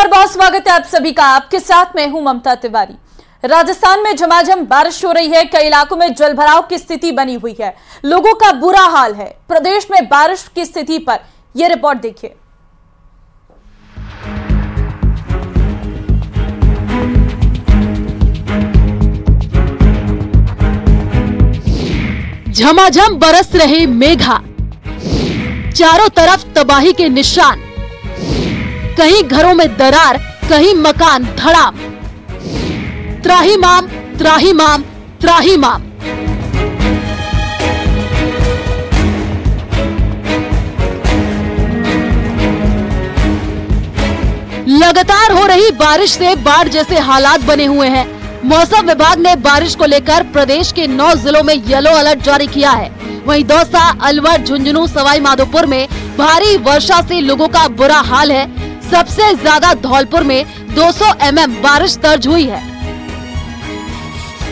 नमस्कार, बहुत स्वागत है आप सभी का। आपके साथ मैं हूं ममता तिवारी। राजस्थान में झमाझम बारिश हो रही है। कई इलाकों में जलभराव की स्थिति बनी हुई है। लोगों का बुरा हाल है। प्रदेश में बारिश की स्थिति पर यह रिपोर्ट देखिए। झमाझम बरस रहे मेघा, चारों तरफ तबाही के निशान। कहीं घरों में दरार, कहीं मकान धड़ाम। त्राहिमाम, त्राहिमाम, त्राहिमाम। लगातार हो रही बारिश से बाढ़ जैसे हालात बने हुए हैं। मौसम विभाग ने बारिश को लेकर प्रदेश के 9 जिलों में येलो अलर्ट जारी किया है। वहीं दौसा, अलवर, झुंझुनू, सवाई माधोपुर में भारी वर्षा से लोगों का बुरा हाल है। सबसे ज्यादा धौलपुर में 200 mm बारिश दर्ज हुई है।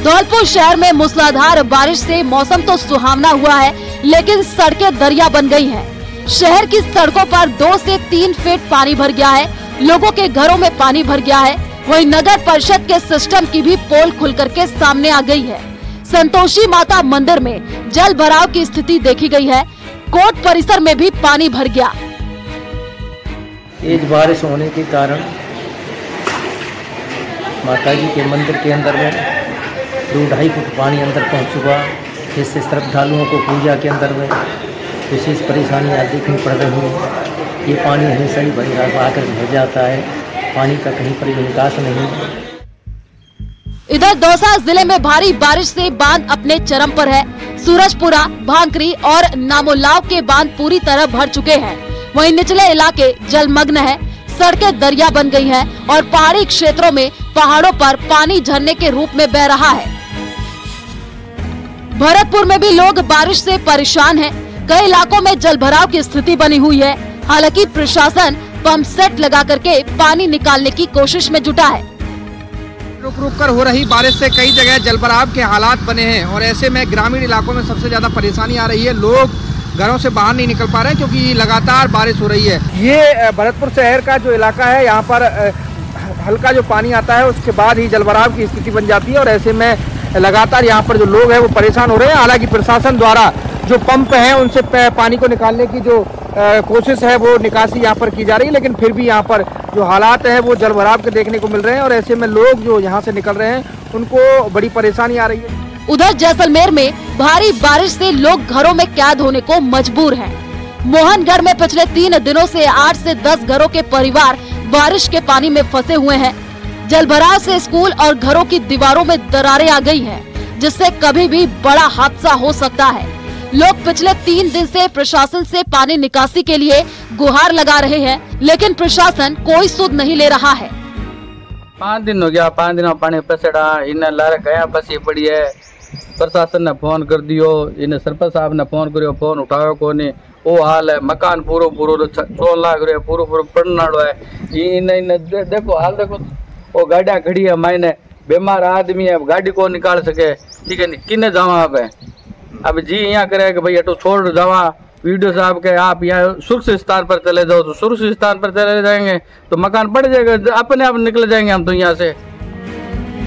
धौलपुर शहर में मूसलाधार बारिश से मौसम तो सुहावना हुआ है, लेकिन सड़कें दरिया बन गई हैं। शहर की सड़कों पर 2 से 3 फीट पानी भर गया है। लोगों के घरों में पानी भर गया है। वहीं नगर परिषद के सिस्टम की भी पोल खुल करके सामने आ गई है। संतोषी माता मंदिर में जल भराव की स्थिति देखी गई है। कोर्ट परिसर में भी पानी भर गया। तेज बारिश होने के कारण माताजी के मंदिर के अंदर में 2-2.5 फुट पानी अंदर पहुंच चुका, जिससे श्रद्धालुओं को पूजा के अंदर में विशेष परेशानियां देखनी पड़ रही हैं। ये पानी हमेशा ही भरी आकर भर जाता है। पानी का कहीं पर भी निकास नहीं। इधर दौसा जिले में भारी बारिश से बांध अपने चरम पर है। सूरजपुरा, भांकरी और नामोलाव के बांध पूरी तरह भर चुके हैं। वहीं निचले इलाके जलमग्न है। सड़कें दरिया बन गई हैं और पहाड़ी क्षेत्रों में पहाड़ों पर पानी झरने के रूप में बह रहा है। भरतपुर में भी लोग बारिश से परेशान हैं। कई इलाकों में जलभराव की स्थिति बनी हुई है। हालांकि प्रशासन पंप सेट लगा करके पानी निकालने की कोशिश में जुटा है। रुक रुक कर हो रही बारिश से कई जगह जलभराव के हालात बने हैं और ऐसे में ग्रामीण इलाकों में सबसे ज्यादा परेशानी आ रही है। लोग घरों से बाहर नहीं निकल पा रहे हैं क्योंकि लगातार बारिश हो रही है। ये भरतपुर शहर का जो इलाका है, यहाँ पर हल्का जो पानी आता है उसके बाद ही जलभराव की स्थिति बन जाती है और ऐसे में लगातार यहाँ पर जो लोग हैं वो परेशान हो रहे हैं। हालांकि प्रशासन द्वारा जो पंप हैं उनसे पानी को निकालने की जो कोशिश है वो निकासी यहाँ पर की जा रही है, लेकिन फिर भी यहाँ पर जो हालात हैं वो जलभराव के देखने को मिल रहे हैं और ऐसे में लोग जो यहाँ से निकल रहे हैं उनको बड़ी परेशानी आ रही है। उधर जैसलमेर में भारी बारिश से लोग घरों में कैद होने को मजबूर हैं। मोहनगढ़ में पिछले 3 दिनों से 8 से 10 घरों के परिवार बारिश के पानी में फंसे हुए हैं। जलभराव से स्कूल और घरों की दीवारों में दरारें आ गई हैं, जिससे कभी भी बड़ा हादसा हो सकता है। लोग पिछले 3 दिन से प्रशासन से पानी निकासी के लिए गुहार लगा रहे हैं, लेकिन प्रशासन कोई सुध नहीं ले रहा है। 5 दिन हो गया, 5 दिन पानी पसड़ा, इन्हें लारे गया फंसी पड़ी है। प्रशासन ने फोन कर दियो, इन्हें सरपंच साहब ने फोन करियो, फोन उठाओ को नहीं। वो हाल है, मकान पूरो 100 लाख रहे पूरो पड़नाड़ो है। इन्हें देखो हाल देखो, वो गाड़ियाँ खड़ी है, मैंने बीमार आदमी है, गाड़ी को निकाल सके, ठीक है नहीं किन्ने जावा अब जी यहाँ करे कि भाई अटो छोड़ जावा। वीडियो साहब के आप यहाँ सुरक्षित स्थान पर चले जाओ, तो सुरक्षित स्थान पर चले जाएंगे तो मकान पड़ जाएगा, अपने आप निकल जाएंगे हम तो यहाँ से।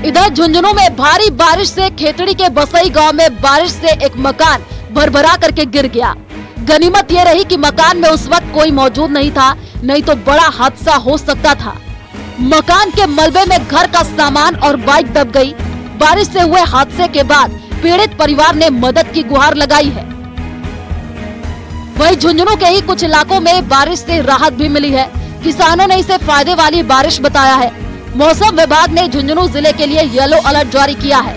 इधर झुंझुनू में भारी बारिश से खेतड़ी के बसई गांव में बारिश से एक मकान भरभरा करके गिर गया। गनीमत ये रही कि मकान में उस वक्त कोई मौजूद नहीं था, नहीं तो बड़ा हादसा हो सकता था। मकान के मलबे में घर का सामान और बाइक दब गई। बारिश से हुए हादसे के बाद पीड़ित परिवार ने मदद की गुहार लगाई है। वहीं झुंझुनू के ही कुछ इलाकों में बारिश से राहत भी मिली है। किसानों ने इसे फायदे वाली बारिश बताया है। मौसम विभाग ने झुंझुनू जिले के लिए येलो अलर्ट जारी किया है।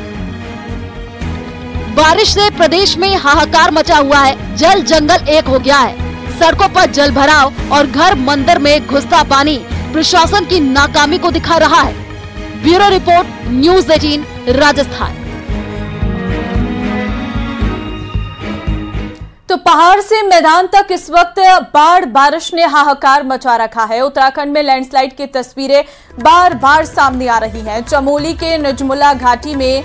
बारिश से प्रदेश में हाहाकार मचा हुआ है। जल जंगल एक हो गया है। सड़कों पर जल भराव और घर मंदिर में घुसता पानी प्रशासन की नाकामी को दिखा रहा है। Bureau report, news 18 Rajasthan. तो पहाड़ से मैदान तक इस वक्त बाढ़ बारिश ने हाहाकार मचा रखा है। उत्तराखंड में लैंडस्लाइड की तस्वीरें बार बार सामने आ रही हैं। चमोली के नजमुला घाटी में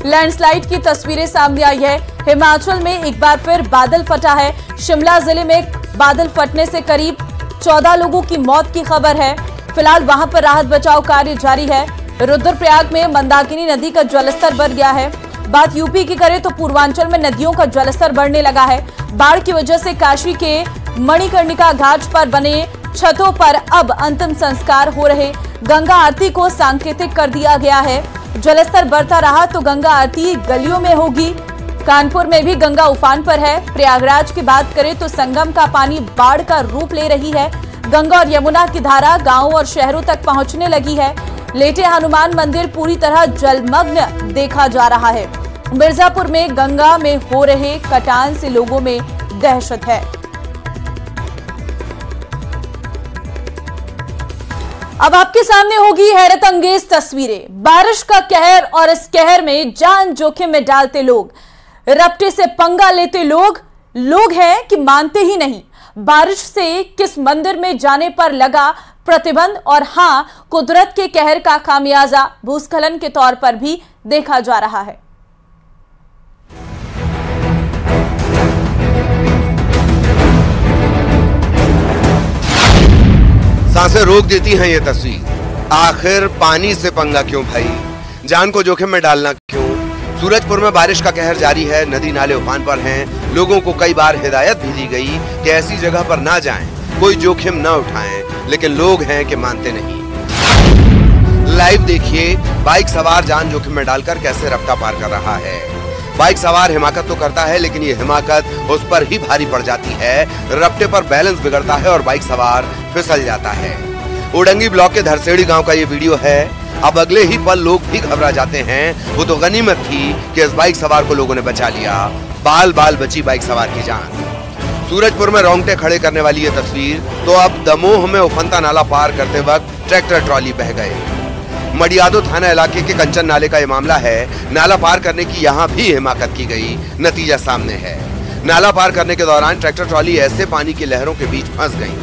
लैंडस्लाइड की तस्वीरें सामने आई है। हिमाचल में एक बार फिर बादल फटा है। शिमला जिले में बादल फटने से करीब 14 लोगों की मौत की खबर है। फिलहाल वहां पर राहत बचाव कार्य जारी है। रुद्रप्रयाग में मंदाकिनी नदी का जलस्तर बढ़ गया है। बात यूपी की करें तो पूर्वांचल में नदियों का जलस्तर बढ़ने लगा है। बाढ़ की वजह से काशी के मणिकर्णिका घाट पर बने छतों पर अब अंतिम संस्कार हो रहे। गंगा आरती को सांकेतिक कर दिया गया है। जलस्तर बढ़ता रहा तो गंगा आरती गलियों में होगी। कानपुर में भी गंगा उफान पर है। प्रयागराज की बात करें तो संगम का पानी बाढ़ का रूप ले रही है। गंगा और यमुना की धारा गांवों और शहरों तक पहुंचने लगी है। लेटे हनुमान मंदिर पूरी तरह जलमग्न देखा जा रहा है। मिर्जापुर में गंगा में हो रहे कटान से लोगों में दहशत है। अब आपके सामने होगी हैरत अंगेज तस्वीरें। बारिश का कहर और इस कहर में जान जोखिम में डालते लोग, रपटे से पंगा लेते लोग हैं कि मानते ही नहीं। बारिश से किस मंदिर में जाने पर लगा प्रतिबंध और हां, कुदरत के कहर का खामियाजा भूस्खलन के तौर पर भी देखा जा रहा है। सांसें रोक देती हैं ये तस्वीर। आखिर पानी से पंगा क्यों भाई, जान को जोखिम में डालना क्यों। सूरजपुर में बारिश का कहर जारी है। नदी नाले उफान पर हैं। लोगों को कई बार हिदायत भी दी गई कि ऐसी जगह पर ना जाएं, कोई जोखिम ना उठाएं, लेकिन लोग हैं कि मानते नहीं। लाइव देखिए बाइक सवार जान जोखिम में डालकर कैसे रफ्ता पार कर रहा है। बाइक सवार हिमाकत तो करता है, लेकिन ये हिमाकत उस पर ही भारी पड़ जाती है। रफ्ते पर बैलेंस बिगड़ता है और बाइक सवार फिसल जाता है। उडंगी ब्लॉक के धरसेड़ी गांव का ये वीडियो है। अब अगले ही पल लोग भी घबरा जाते हैं। वो तो गनीमत थी कि इस बाइक सवार को लोगों ने बचा लिया। बाल बाल बची बाइक सवार की जान। सूरजपुर में रोंगटे खड़े करने वाली ये तस्वीर। तो अब दमोह में उफनता नाला पार करते वक्त ट्रैक्टर ट्रॉली बह गए। मडियादो थाना इलाके के कंचन नाले का ये मामला है। नाला पार करने की यहाँ भी हिमाकत की गई, नतीजा सामने है। नाला पार करने के दौरान ट्रैक्टर ट्रॉली ऐसे पानी की लहरों के बीच फंस गई।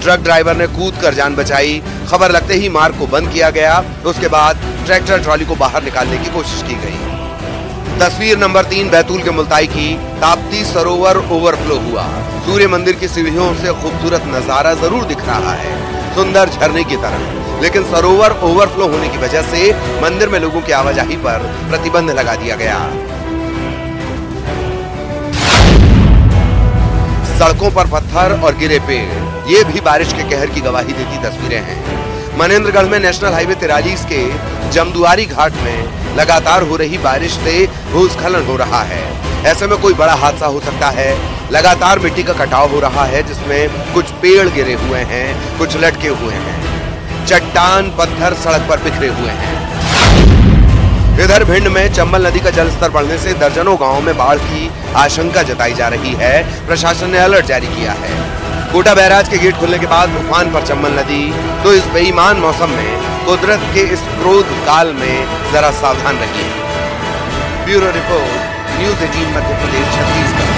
ट्रक ड्राइवर ने कूदकर जान बचाई। खबर लगते ही मार्ग को बंद किया गया। उसके बाद ट्रैक्टर ट्रॉली को बाहर निकालने की कोशिश की गई। तस्वीर नंबर 3 बैतूल के मुल्ताई की। ताप्ती सरोवर ओवरफ्लो हुआ। सूर्य मंदिर की सीढ़ियों से खूबसूरत नजारा जरूर दिख रहा है, सुंदर झरने की तरह, लेकिन सरोवर ओवरफ्लो होने की वजह से मंदिर में लोगों की आवाजाही पर प्रतिबंध लगा दिया गया। सड़कों पर पत्थर और गिरे पेड़, ये भी बारिश के कहर की गवाही देती तस्वीरें हैं। मनेंद्रगढ़ में नेशनल हाईवे 43 के जमदुआरी घाट में लगातार हो रही बारिश से भूस्खलन हो रहा है। ऐसे में कोई बड़ा हादसा हो सकता है। लगातार मिट्टी का कटाव हो रहा है, जिसमें कुछ पेड़ गिरे हुए हैं, कुछ लटके हुए हैं। चट्टान पत्थर सड़क पर बिखरे हुए हैं। इधर भिंड में चंबल नदी का जलस्तर बढ़ने से दर्जनों गांवों में बाढ़ की आशंका जताई जा रही है। प्रशासन ने अलर्ट जारी किया है। कोटा बैराज के गेट खुलने के बाद उफान पर चंबल नदी। तो इस बेईमान मौसम में कुदरत के इस क्रोध काल में जरा सावधान रहिए। Bureau report, news 18 Madhya Pradesh, Chhattisgarh.